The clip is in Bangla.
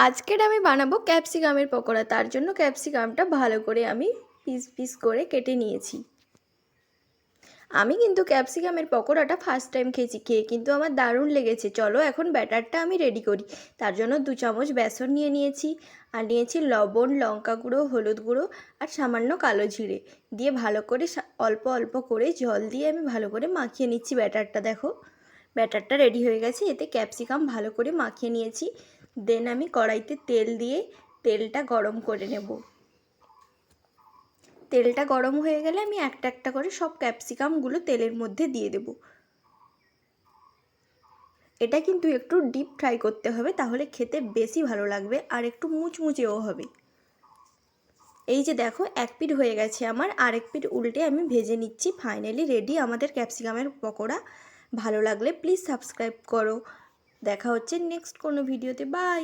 আজকের আমি বানাবো ক্যাপসিকামের পকোড়া। তার জন্য ক্যাপসিকামটা ভালো করে আমি পিস পিস করে কেটে নিয়েছি। আমি কিন্তু ক্যাপসিকামের পকোড়াটা ফার্স্ট টাইম খেয়েছি, খেয়ে কিন্তু আমার দারুণ লেগেছে। চলো এখন ব্যাটারটা আমি রেডি করি। তার জন্য 2 চামচ বেসন নিয়ে নিয়েছি, আর নিয়েছি লবণ, লঙ্কা গুঁড়ো, হলুদ গুঁড়ো আর সামান্য কালো জিরে দিয়ে ভালো করে অল্প অল্প করে জল দিয়ে আমি ভালো করে মাখিয়ে নিচ্ছি ব্যাটারটা। দেখো ব্যাটারটা রেডি হয়ে গেছে। এতে ক্যাপসিকাম ভালো করে মাখিয়ে নিয়েছি। দেন আমি কড়াইতে তেল দিয়ে তেলটা গরম করে নেব। তেলটা গরম হয়ে গেলে আমি একটা একটা করে সব ক্যাপসিকামগুলো তেলের মধ্যে দিয়ে দেব। এটা কিন্তু একটু ডিপ ফ্রাই করতে হবে, তাহলে খেতে বেশি ভালো লাগবে আর একটু মুচমুচেও হবে। এই যে দেখো এক পিঠ হয়ে গেছে আমার, আরেক পিঠ উল্টে আমি ভেজে নিচ্ছি। ফাইনালি রেডি আমাদের ক্যাপসিকামের পকোড়া। ভালো লাগলে প্লিজ সাবস্ক্রাইব করো। দেখা হচ্ছে নেক্সট কোনো ভিডিওতে। বাই।